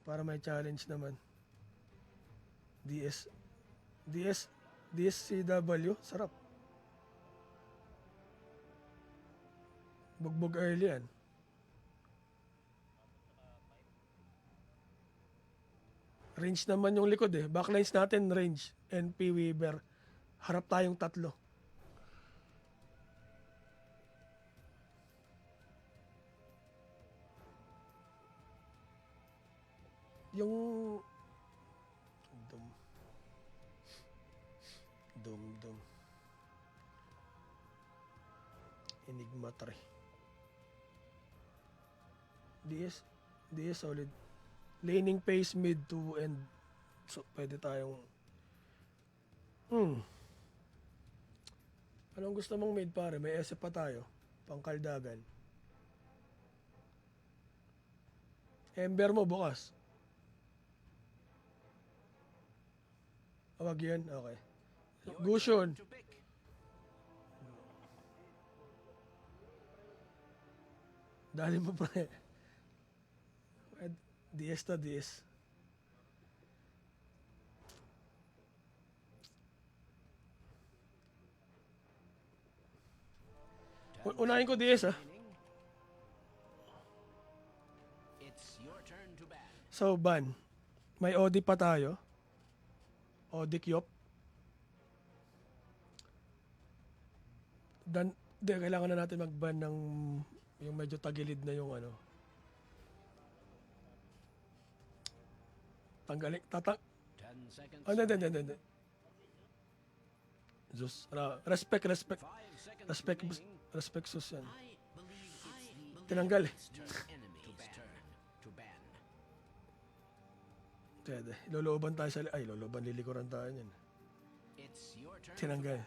Para may challenge naman. DS. DS. DSCW. Sarap. Bugbog early yan. Range naman yung likod eh. Backlines natin range. NP Weaver. Harap tayong tatlo. Yung Dum. Enigma 3. DS solid. Laning pace mid to end. So pwede tayong Anong gusto mong mid pare? May SF pa tayo. Pangkaldagan. Ember mo bukas. Wag yan. Okay. Gusion. Dali mo pre. DS to DS. Unahin ko DS ah. So ban. May OD pa tayo. OD Kyop. Kailangan na natin mag-ban ng yung medyo tagilid na yung ano. Tanggalin. Hindi. Zeus. Respect Zeus yan. Tinanggal eh. Pwede. Lolooban tayo sa... Ay, lilikuran tayo yan. Tinanggal.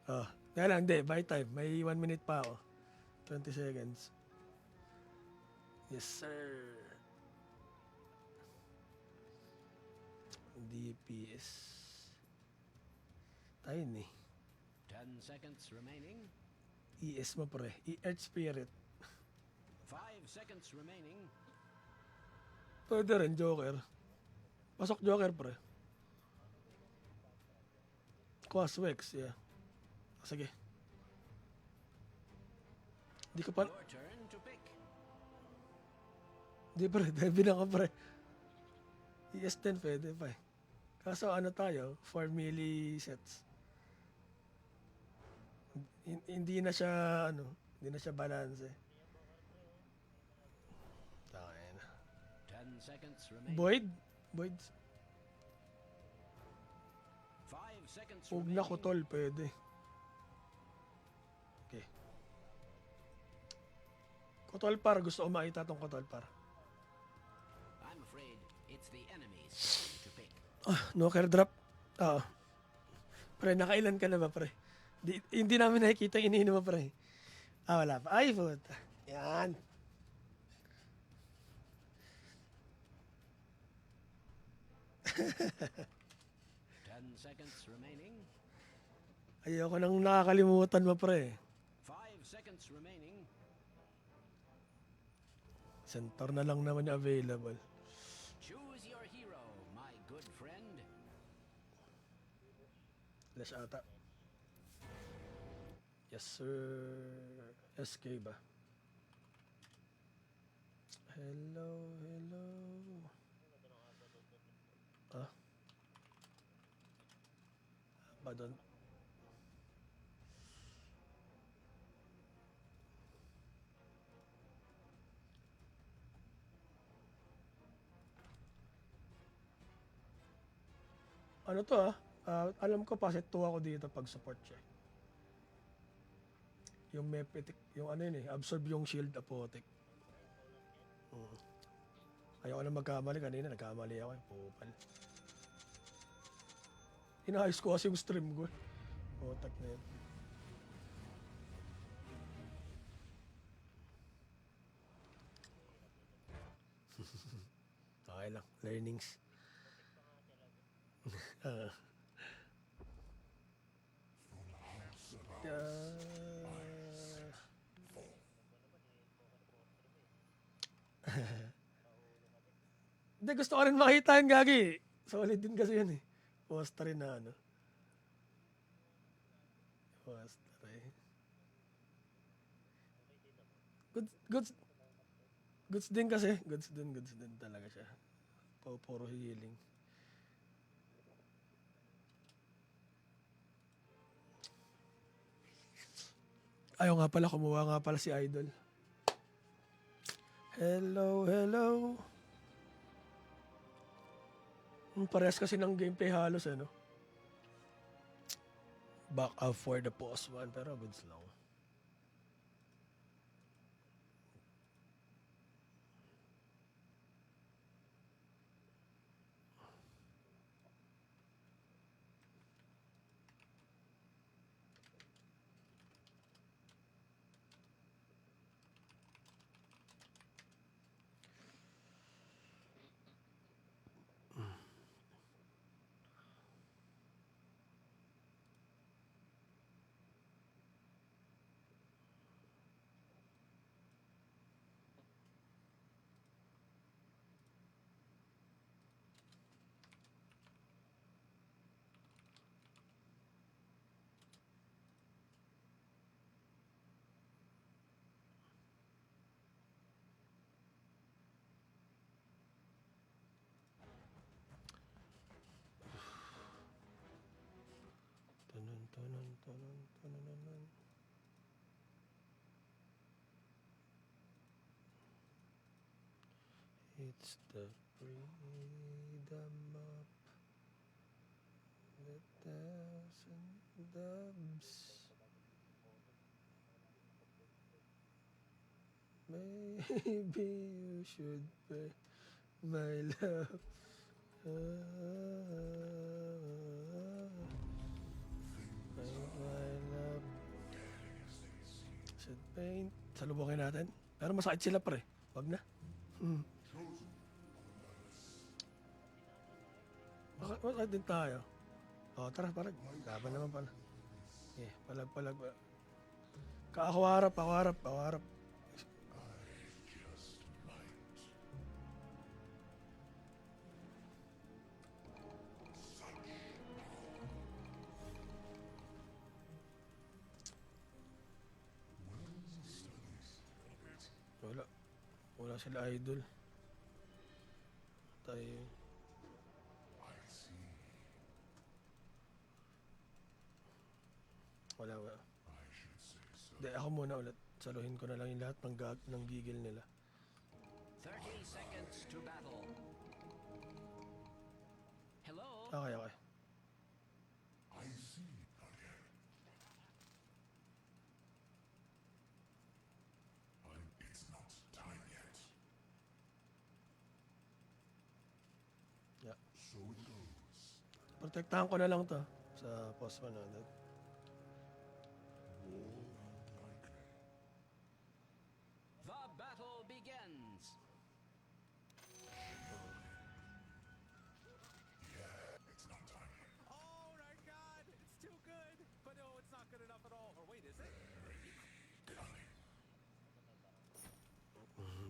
Oh, kaya lang, hindi. Buy time. May 1 minute pa ako. 20 seconds. Yes, sir. DPS. Tayo ni. 10 seconds remaining. ES mo pre. Earth Spirit. 5 seconds remaining. Pwede rin, Joker. Pasok Joker pre. Quaswex, yeah. Sige. Di ko pa... Your turn to pick. Di pre, Debbie na ka pre. ES10 pwede pa eh. Kaso ano tayo, 4 milli sets. Hindi na siya, hindi na siya balance eh. Tayo na. 10 seconds remaining. Void? 5 seconds Huwag remaining. na kutol, pwede. Okay. Kutol par, gusto ko makita tong kutol par. I'm afraid it's the enemy's turn to pick. Knocker drop. Oo. Pre, nakailan ka na ba, pre? Hindi namin nakikita yung iniinom mo, pre. Wala pa. Ay, puta. Yan. Ten seconds remaining. Ayoko nang nakakalimutan mo, pre. 5 seconds remaining. Centaur na lang naman yung available. Choose your hero, my good friend. Flash ata. Yes, sir. SK ba? Hello. Ba doon? Ano to alam ko pasit 2 ako dito pag support siya. Yung Mepetic, yung ano yun absorb yung shield apotek. Ayaw ko na magkamali, kanina nagkamali ako pupal. Inaayos ko kasi yung stream ko. Otak na yun. Okay lang, learnings. Hindi, gusto ko rin makita yun, Gagi. Solid din kasi yun eh. Posta rin na ano. Posta rin. Goods, goods din kasi. Goods din talaga siya. Puro healing. Ayaw nga pala, kumuha nga pala si Idol. Hello. Parehas kasi ng gameplay halos ano. Back up for the post one, pero goods lang. Tunun. It's the freedom of the thousand doves. Maybe you should pay my love. My love should paint. Salubungin natin. Pero masakit sila pre. Wag na. Bakit din tayo? O, tara, parang. Laban naman pala. Eh, palag. Ako harap. Wala sila idol. Tayo. Wala. Hindi, ako muna ulit. Saluhin ko na lang yung lahat ng gigil nila. 30 seconds to battle. Hello? Okay. It's not time yet. Yeah. So it goes. Protektahan ko na lang to sa post mo na. The battle begins. It's not time yet. Oh my god, it's too good. But no, it's not good enough at all. Or wait, is it?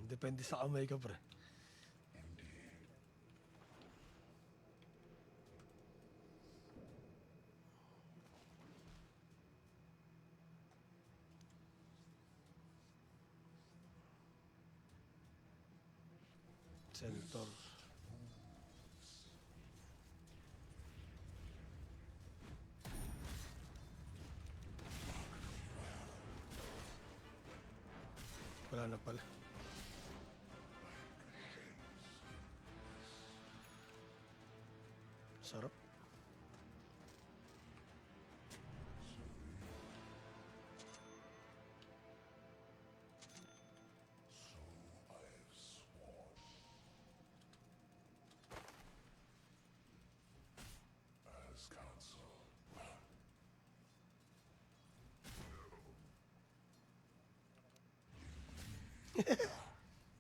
Depende sa kamay ka, pre. Centaur. Wala na pala. Sarap. As counsel.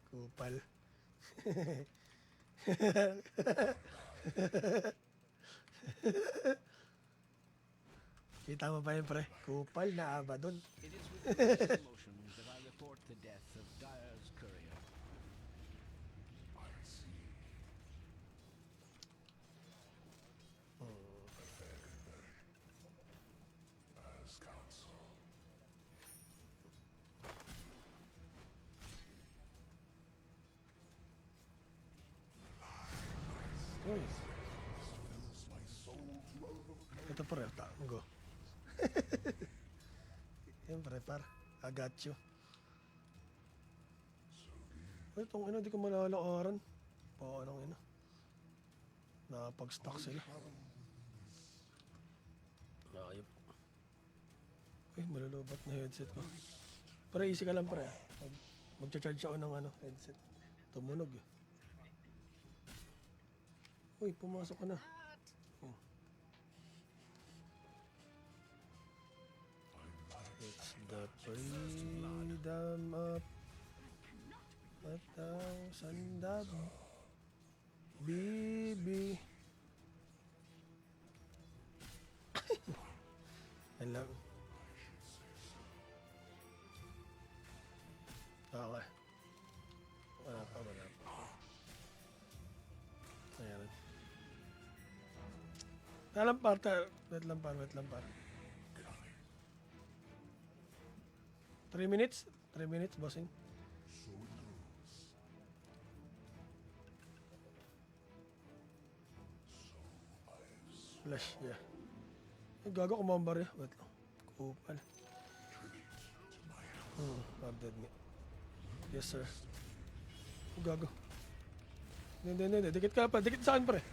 Kupal. Kita mo pa yun, pre? Kupal na Abaddon. It is with great emotion that I report the death of Dyer's courier. I see. Uy. Ito pre, tango. Yan pre, par. I got you. Ay, itong ina, di ko malalakaran. Paano ina. Nakapag-stock sila. Ayop. Ay, malulubat na headset ko. Pre, easy ka lang pre. Mag-charge ako ng ano, headset. Tumunog eh. Uy, pumasok ka na. Oh. It's the freedom of 1,000 dab. Bibi. Hello. Okay. Wala pa. Ayan. Wait lang par. 3 minutes? 3 minutes, bossing. Flash, yeah. Ay, gago kumambar eh. Wait lang. Kupal. I'm dead nga. Yes, sir. Oh, gago. Hindi. Dikit ka pa. Dikit saan, pre?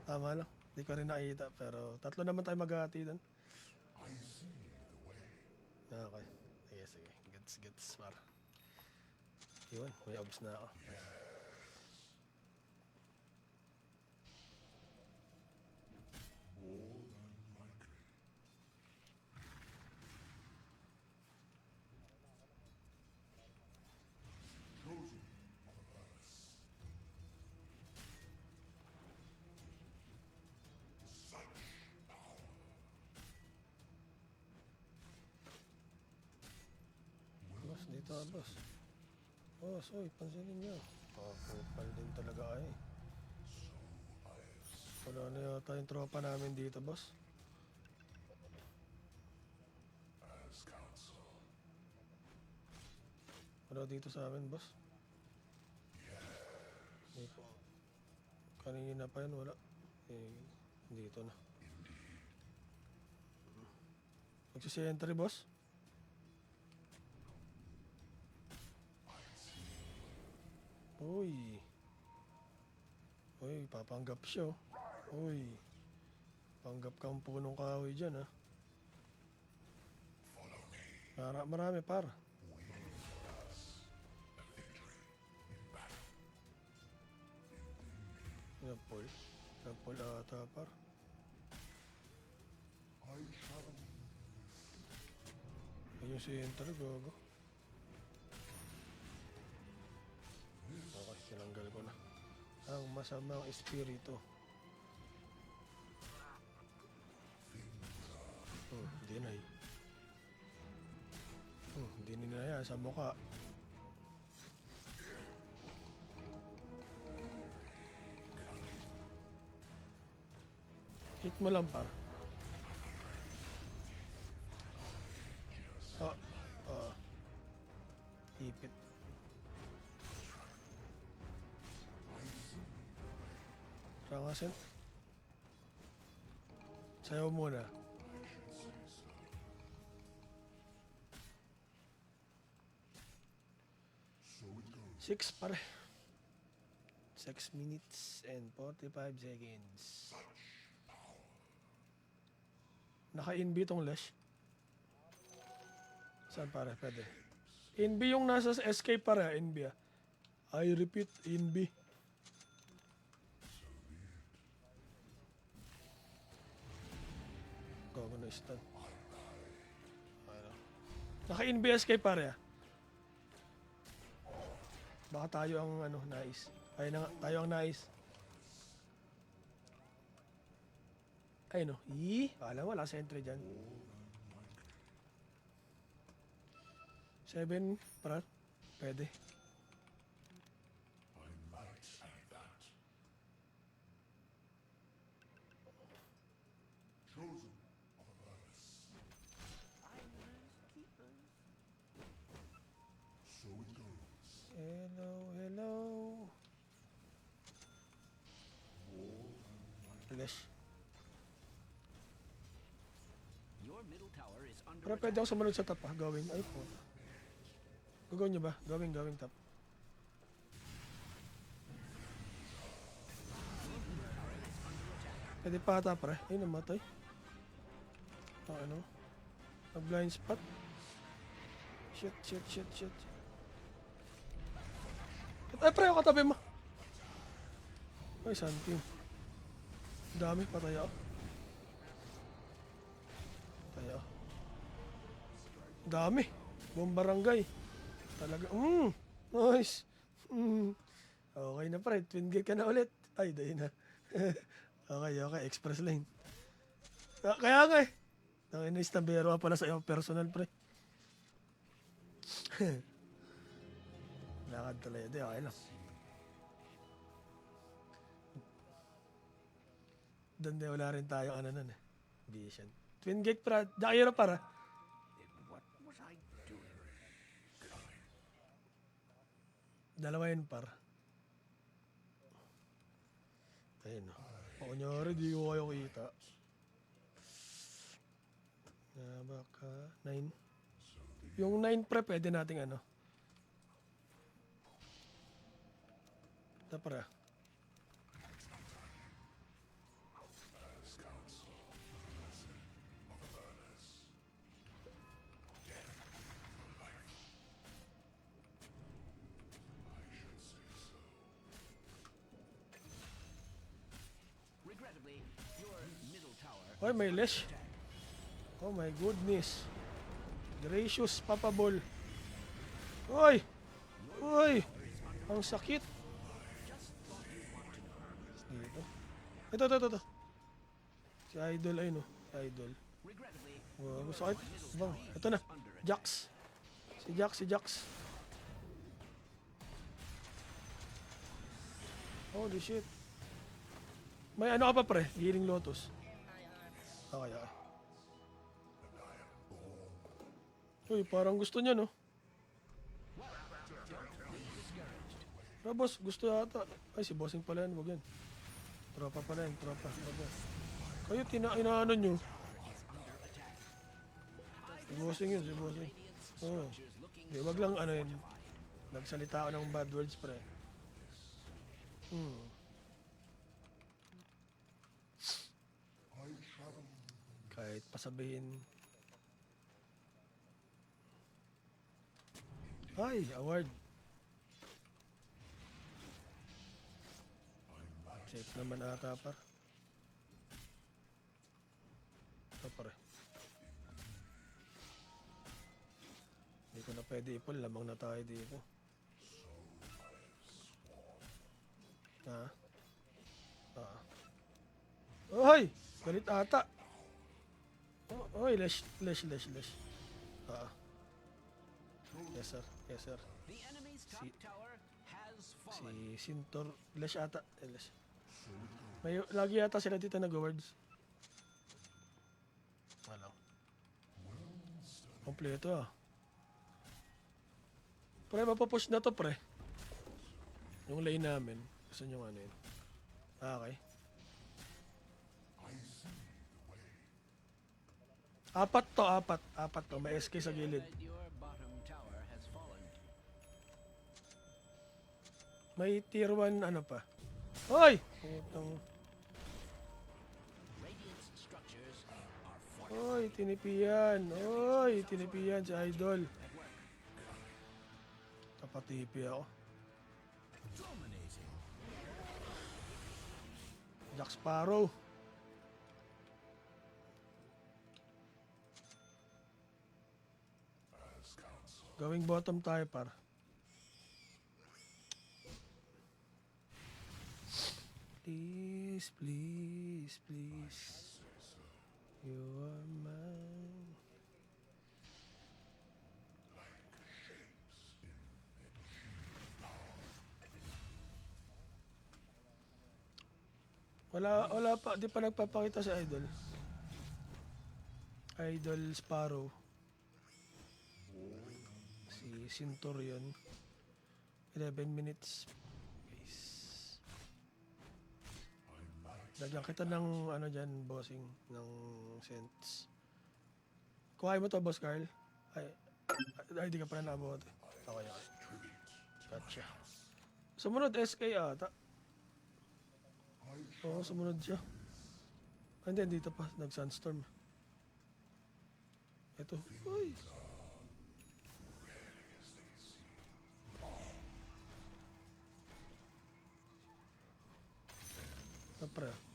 Tama lang. Di ko rin nakita. Pero tatlo naman tayo maghahati doon. Okay. Sige. Gets. Par. Yun. May obs na ako. Boss, dito ka, boss. Boss, oy, pansinin nyo. Kupal din talaga ay. Wala na yata yung tropa namin dito, boss. As counsel. Wala dito sa amin, boss. Hindi po. Kanina pa yun, wala. Dito na. Magsisi-entry, boss. Uy, papanggap siya. Uy, panggap kang punong kahoy dyan, ha. Marami, par. Napol ata, par. Ayun si enter, gago. Okay, tinanggal ko na. Ang masamang espiritu. Deny. Hindi nila sa mukha. Hit mo lang par. Ipit. Rangasin. Sayaw muna. Six pare. 6 minutes and 45 seconds. Naka-NB tong Lesh. Saan pare? Pwede. NB yung nasa escape pare. NB ah. I repeat, NB. Gago na stun. Naka-NB escape pare ah. Baka tayo ang ano, nais. Tayo ang nais. Ay no. Alam wala sa entry dyan. 7 para. Pwede. I might say that. Chosen of Earth. Lesh. Your middle tower is under Pero pwede ako sumunod sa top gawin. Ay po. Gagawin nyo ba? Gawin top. Pwede pa ata pre. Ay, namatay. Ano? Blind spot. Shit. Ay, pre, ako katabi mo. Ay, Santim. Dami, patay ako. Dami. Buong barangay. Talaga. Nice. Okay na pre. Twin gear ka na ulit. Ay, dahil na. Okay. Express lane. Kaya nga eh. Nakinis na bero pala sa iyo personal pre. Lakad talaga. Di, okay lang. Doon wala rin tayo ano nun eh. Vision. Twin gate pra. Jakiro para. What was I doing? Dalawa yun par. Ayun o. Kunyari, di ko kayo kita. Baka 9. Yung 9 pre, pwede nating ano. Tapara. As counsel, blessing of the burners. Death for life. I should say so. Regrettably, your middle tower. Oy, may lesh. Oh my goodness. Gracious Papa Ball. Oy! Ang sakit. Dito. Ito. Si Idol ay no. Idol. Regrettably, Wow, sakit. Bang, ito na. Jax. Si Jax. Holy shit. May ano ka pa pre? Healing Lotus. Okay. Uy, parang gusto niya, no? Pero boss, gusto yata. Ay, si bossing pala yan. Huwag yan. Tropa pala yan. Tropa. Kayo, inaano nyo. Si bossing yun, si bossing. Oo. Di, wag lang ano yun. Nagsalita ako ng bad words, pre. Kahit pasabihin. Ay, award. Safe naman ata par. Ito pare. Hindi ko na pwede ipon. Lamang na tayo dito. Oy! Galit ata. Oy, lesh. Yes sir. the enemy's top tower has Si fallen. Sintor. Lesh ata. Lesh. May, lagi yata sila dito nag-awards. Wala. Kompleto ah. Pre, mapapush na to pre. Yung lane namin. Gusto nyo ano yun. Okay. Apat to. May SK sa gilid. That your bottom tower has fallen. May tier 1 ano pa. Hoy! Putang. Radiant's structures are fortified. Hoy, tinipiyan si Idol. Tapatipi ako. Dominating. Jack Sparrow. As counsel, Going bottom tayo par. Please. You are mine. Wala pa, di pa nagpapakita si Idol. Idol Sparrow. Si Centurion. 11 minutes. Peace. I might Lagyan kita ng ano dyan, bossing, ng cents. Kuhain mo to, Boss Carl. Ay, di ka pala naabot. Okay, okay. Gotcha. Sumunod, SK ata. Oo, sumunod siya. Ah, hindi, dito pa. Nag-sunstorm. Ito. Uy. Napre.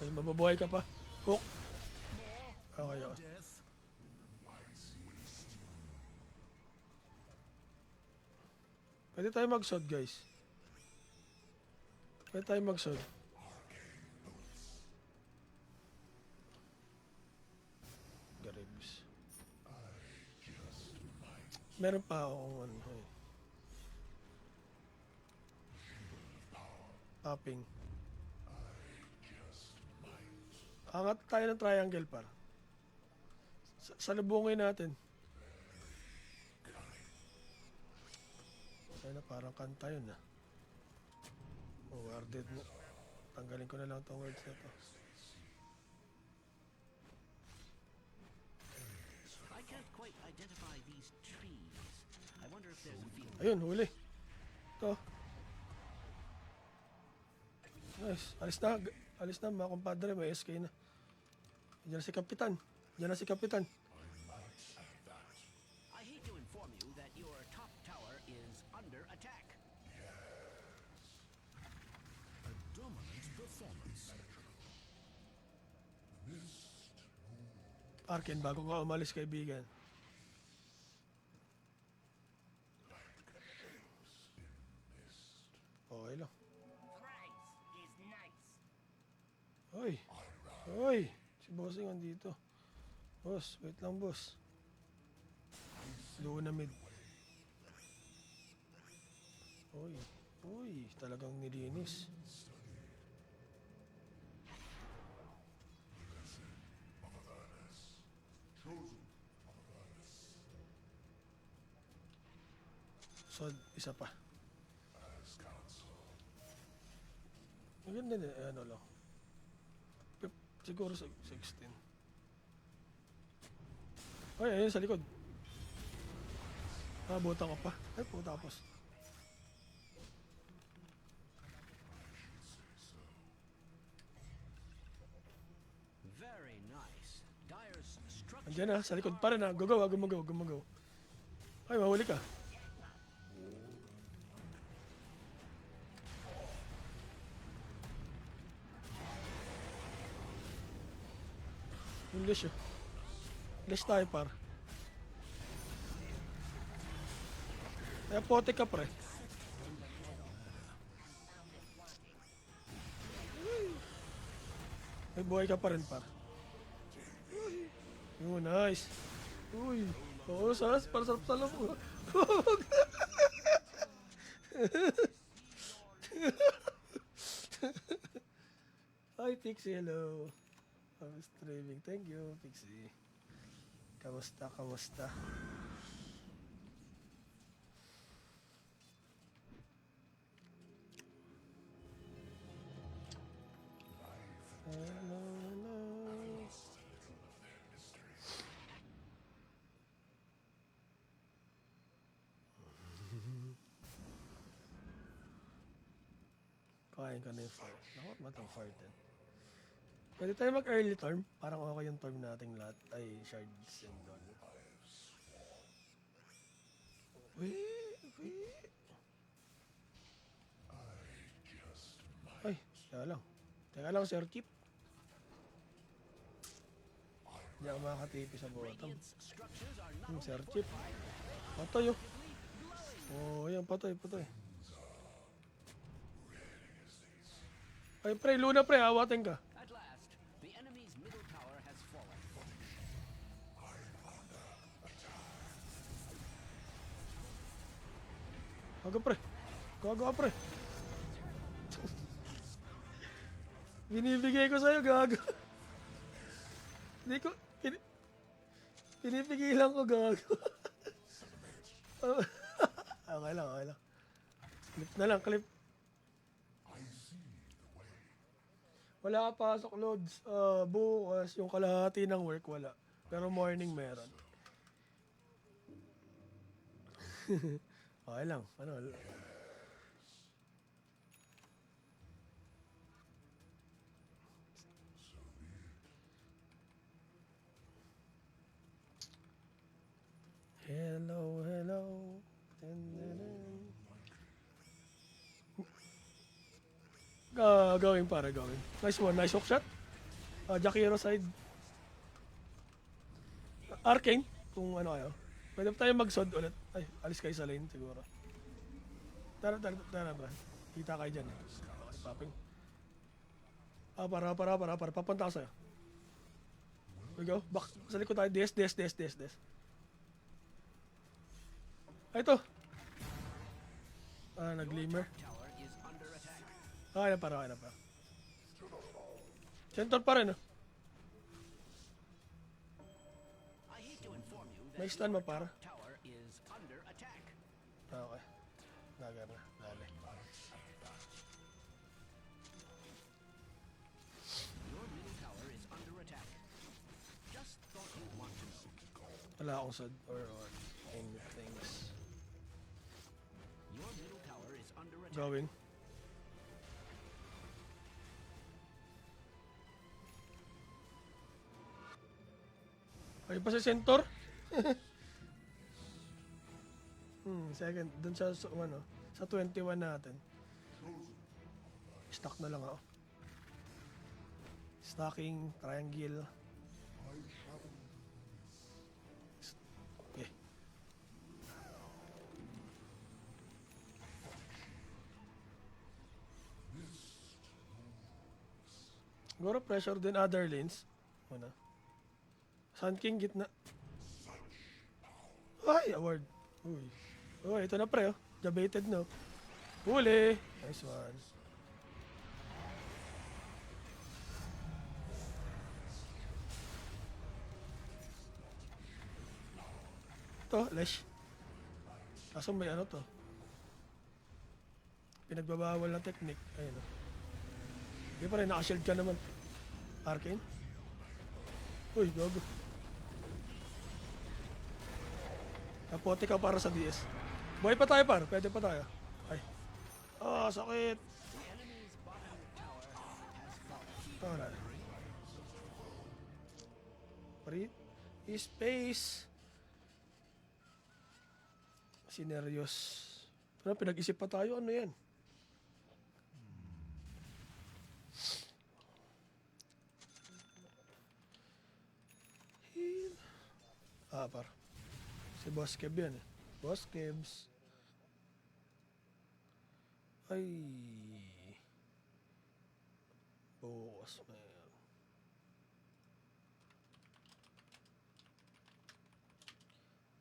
Ay, mababuhay ka pa. Hook. Okay, okay. Death. Pwede tayo mag-sod, guys. Pwede tayo mag-sod. Garibs. Meron pa akong ano. Eh. Tapping. Angat tayo ng triangle par. Salubungin natin. Ay na, parang kanta yun ah. Oh, worded mo. Tanggalin ko na lang itong words na to. I can't quite identify these trees. I wonder if there's a field. Ayun, huli. Ito. Nice. Alis na mga kumpadre. May SK na. Diyan na si Kapitan. Diyan na si Kapitan. I hate to inform you that your top tower is under attack. Dominant performance. Arkin, bago ka umalis, kaibigan. Okay lang. Thrice is nice. Hoy. Hoy. Si Bossing andito. Boss, wait lang, boss. Low na mid. Uy. Uy. Talagang nilinis. So, isa pa. Maganda din, ano lang. Siguro 16. Ay, ayun sa likod. Buta ko pa. Ay, puta tapos. Very nice. Dyer's structure. Andiyan na, sa likod pa rin ha. Gumagaw. Ay, mahuli ka. English yun. English tayo par. Kaya pote ka pre. May buhay ka pa rin par. Oh, nice. Uy. Oo, saras. Para sarap sa loob. Hi, Pixie. Hello. I'm streaming. Thank you, Pixie. Kamusta? Kain ka na yung fire. Nakot matang fire din. Pwede tayo mag-early term. Parang okay yung term nating lahat. Ay, shards and all. Wait. Ay, teka lang, Sir Keep. Hindi ako makakatipi sa bottom. Radiant's structures are not Sir Keep. Patay oh. Oh, ayan, patay. Ay, pre, Luna, pre, awatin ka. at last. The enemy's middle tower has fallen. Gago ka, pre. Binibigay ko sa'yo, gago. Hindi ko, pinipigilan ko gago. Okay lang, okay lang. Clip na lang, clip. I see the way. Wala ka pasok, Lods. Bukas, yung kalahati ng work, wala. Pero morning meron. Okay lang. Ano? Hello, hello. Going para going. Nice one, nice hook shot. Jakiro side. Arcane, kung ano kayo. Pwede pa tayo mag-sod ulit. Ay, alis kayo sa lane siguro. Tara, bro. Kita kayo dyan. Okay, popping. Para. Papunta ako sa'yo. We go. Back. Sa likod tayo. Des. Ay, ito. Nag-glimmer. Tower is under attack. Okay na para. Center pa rin, I hate to inform you that May stun mo, para. tower is under attack. Okay. Nagar na. Dali. Your middle tower is under attack. Just thought you'd want to know. Wala akong sod or things. Your middle tower is under attack. Going. Ay pa sa center? Second. Dun sa 21 natin. Stock na lang ako. Stocking, triangle. Okay. Siguro pressure din other lanes. Muna. Sun King gitna. Ay, award. Uy. Oh, ito na pre, oh. Debated, no? Huli. Nice one. Ito, Lesh. Kaso may ano to. Pinagbabawal na technique. Ayun, oh. Hindi pa rin, nakashield ka naman. Arcane? Uy, gago. Napote ka para sa DS. Buhay pa tayo, par. Pwede pa tayo. Ay. Sakit. The enemy's bottom tower has fallen. Wala na. Free. Space. Sineryos. Ano, pinag-isip pa tayo? Ano yan? Heal. Par. Si Boss Kev yan eh. Boss Kevs. Ay. Bukas meron.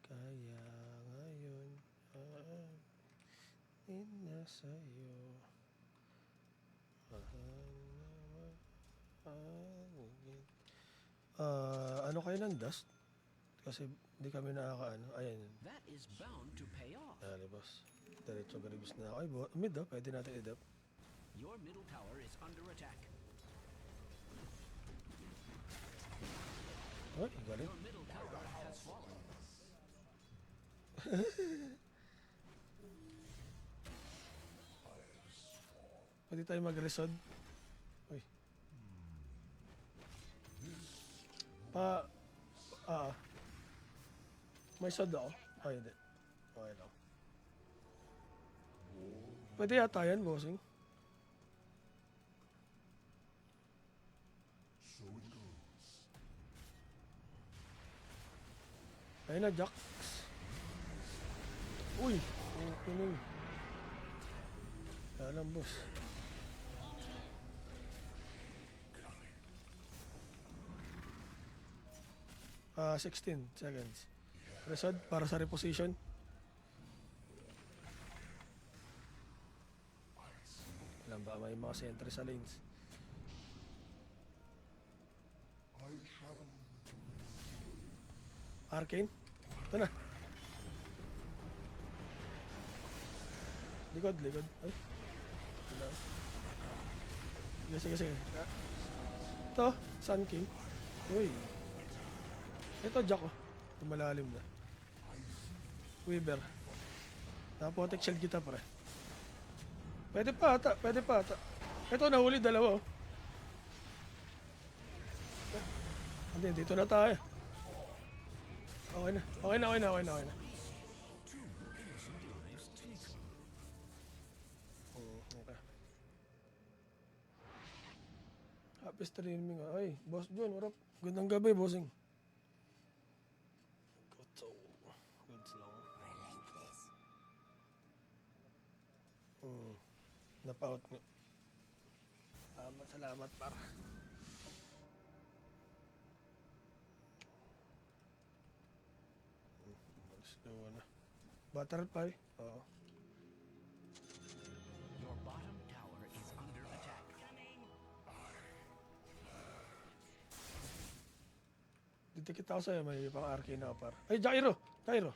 Kaya ngayon na sa'yo. Ano kayo ng dust? Kasi hindi kami nakakaano. Ayan. That is bound to pay off. Dali, boss. Diretso garibus na ako. Ay, mid pwede natin i-dep. Your middle tower is under attack. Ay, galing. Your middle tower has fallen. Pwede tayo mag-resod. Uy. May sod ako. Ay, hindi. Okay lang. Pwede yata yan, bossing. So it goes. Ayun na, Jax. Uy! Okay na yun. Kaya lang, boss. Ah, 16 seconds. Resod para sa reposition. Alam ba, may mga sentry sa lanes. I travel Arcane. Ito na. Likod, likod. Ay. Wala. Sige, sige, sige. Ito, Sun King. Uy. Ito, Jack, oh. Malalim na. Weaver. Nakapotek shield kita, pre. Pwede pa ata, pwede pa ata. Ito, nahuli, dalawa, oh. Hindi, dito na tayo. Okay na, okay na, okay na, okay na, okay na. Okay. Happy streaming, ah. Ay, Boss John, what up? Gandang gabi, bossing. Good soul. Good slow. Napa-out nga. Salamat, salamat, par. Let's go na. Battle pie. Oo. Your bottom tower is under attack. Didikit ako sa'yo, may pang arcane ako, par. Ay, Jairo! Jairo!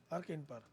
Arcane, par.